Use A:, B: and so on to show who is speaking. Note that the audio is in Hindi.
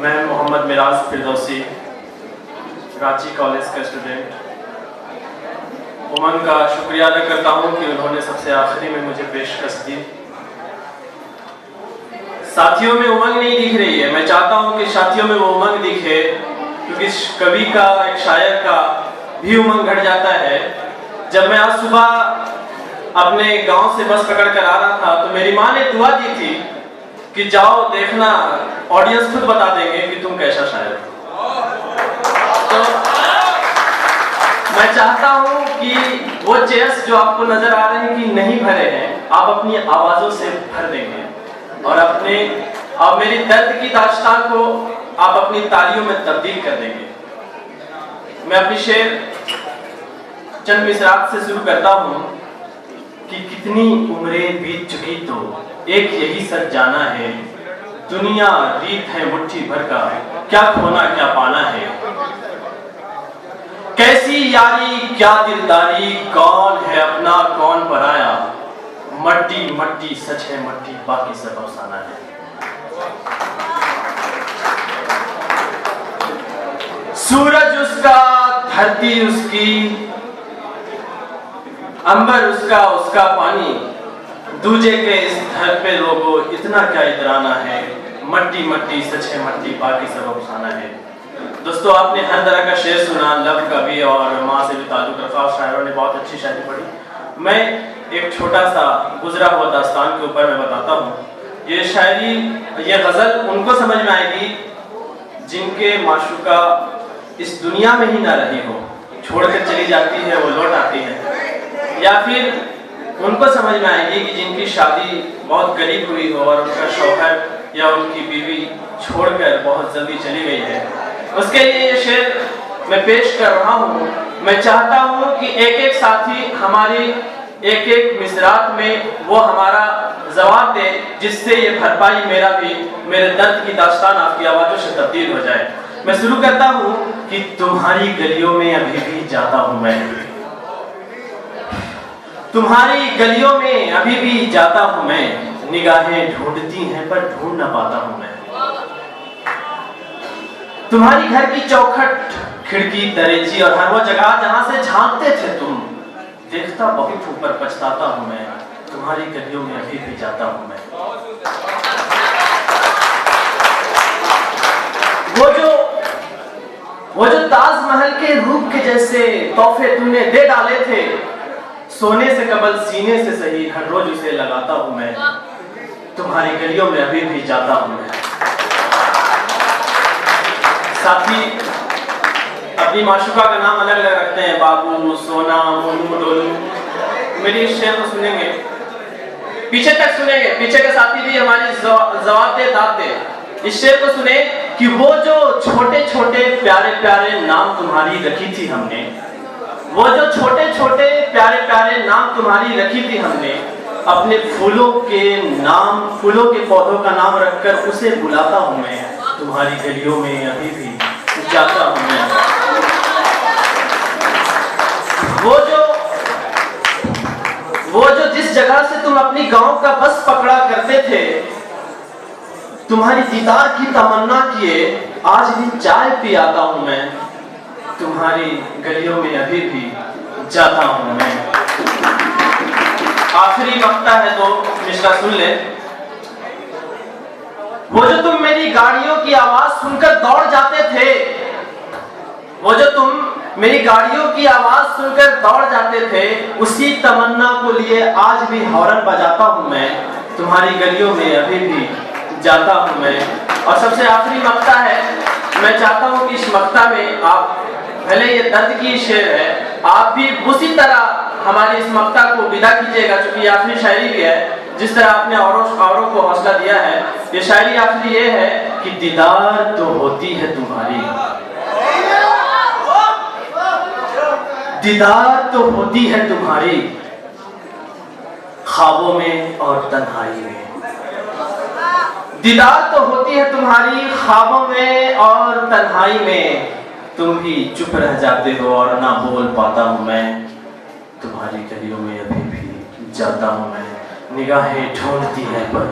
A: मैं मोहम्मद मिराज फिरदौसी, रांची कॉलेज का स्टूडेंट, उमंग का शुक्रिया अदा करता हूँ कि उन्होंने सबसे आखिरी में मुझे पेशकश दी। साथियों में उमंग नहीं दिख रही है, मैं चाहता हूँ कि साथियों में वो उमंग दिखे, क्योंकि कवि का, एक शायर का भी उमंग घट जाता है। जब मैं आज सुबह अपने गांव से बस पकड़ कर आ रहा था तो मेरी माँ ने दुआ दी थी कि जाओ देखना, ऑडियंस खुद बता देंगे कि तुम कैसा शायर हो। तो मैं चाहता हूं कि वो चेयर्स जो आपको नजर आ रहे हैं कि नहीं भरे हैं, आप अपनी आवाजों से भर देंगे और मेरी दर्द की दास्तान को आप अपनी तालियों में तब्दील कर देंगे। मैं अपनी शेर चंद मिसरात से शुरू करता हूं कि कितनी उम्रें बीत चुकी तो एक यही सच जाना है, दुनिया रीत है मुट्ठी भर का, क्या खोना क्या पाना है। कैसी यारी क्या दिलदारी, कौन है अपना कौन पराया, मट्टी मट्टी सच है मट्टी, बाकी सब अफसाना है। सूरज उसका, धरती उसकी, अंबर उसका, उसका पानी, दूजे के इस धर पे लोगो इतना क्या इतराना है, मट्टी मट्टी सच है मट्टी, बाकी सब अफसाना है। दोस्तों, आपने हर तरह का शेर सुना, लब का भी और माँ से भी ताल्लुक रखा, शायरों ने बहुत अच्छी शायरी पढ़ी। मैं एक छोटा सा गुजरा हुआ दास्तान के ऊपर मैं बताता हूँ। ये शायरी, ये गजल उनको समझ में आएगी जिनके माशूका इस दुनिया में ही ना रही हो, छोड़कर चली जाती है, वो लौट आती है, या फिर उनको समझ में आएगी कि जिनकी शादी बहुत करीब हुई हो और उनका शौहर या उनकी बीवी छोड़कर बहुत जल्दी चली गई है। उसके लिए ये शेर मैं पेश कर रहा हूँ। मैं चाहता हूँ कि एक एक साथी हमारी एक एक मिसरात में वो हमारा जवाब दे, जिससे ये भरपाई मेरे दर्द की दास्तान आपकी आवाज़ों से तब्दील हो जाए। मैं शुरू करता हूँ कि तुम्हारी गलियों में अभी भी जाता हूँ मैं, तुम्हारी गलियों में अभी भी जाता हूँ मैं, निगाहें ढूंढती हैं पर ढूंढ ना पाता हूँ मैं। तुम्हारी घर की चौखट, खिड़की, दरेची और हर वो जगह जहां से झांकते थे तुम, देखता बहुत ऊपर पछताता हूँ मैं, तुम्हारी गलियों में अभी भी जाता हूँ मैं। वो जो ताजमहल के रूप के जैसे तोहफे तूने दे डाले थे, सोने से कबल सीने से सही हर रोज उसे लगाता हूं मैं, तुम्हारी गलियों में अभी भी जाता हूं मैं। साथी अपनी माशूका का नाम अलग अलग रखते हैं, बाबू, सोना, मोनू, डोलू। मेरी इस शेर को सुनेंगे, पीछे तक सुनेंगे, पीछे के साथी भी हमारी जवाब दे, दाद दे। इस शेर को सुने कि वो जो छोटे छोटे प्यारे प्यारे नाम तुम्हारी रखी थी हमने, वो जो छोटे छोटे प्यारे प्यारे नाम तुम्हारी रखी थी हमने, अपने फूलों के नाम, फूलों के पौधों का नाम रखकर उसे बुलाता हूं मैं, तुम्हारी गलियों में अभी भी जाता हूं मैं। वो जो जिस जगह से तुम अपनी गांव का बस पकड़ा करते थे, तुम्हारी दीदार की तमन्ना किए आज भी चाय पी आता हूं मैं, तुम्हारी गलियों में अभी भी जाता हूं मैं। आखिरी मक्ता है तो मिश्रा सुन ले। वो जो तुम मेरी गाड़ियों की आवाज सुनकर दौड़ जाते थे, वो जो तुम मेरी गाड़ियों की आवाज सुनकर दौड़ जाते थे, उसी तमन्ना को लिए आज भी हॉर्न बजाता हूं मैं, तुम्हारी गलियों में अभी भी जाता हूं मैं। और सबसे आखिरी मक्ता है, मैं चाहता हूं कि इस मक्ता में आप, भले ये दर्द की शेर है, आप भी उसी तरह हमारी इस मक्ता को विदा कीजिएगा, क्योंकि आखिरी शायरी भी है। जिस तरह आपने औरों को हौसला दिया है, ये शायरी आखिरी ये है कि दीदार तो होती है तुम्हारी, दीदार तो होती है तुम्हारी, ख्वाबों में और तन्हाई में, दीदार तो होती है तुम्हारी ख्वाबों में और तन्हाई में, तुम भी चुप रह जाते हो और ना बोल पाता हूं मैं, तुम्हारी गलियों में अभी भी जाता हूं मैं, निगाहें ढूंढती हैं पर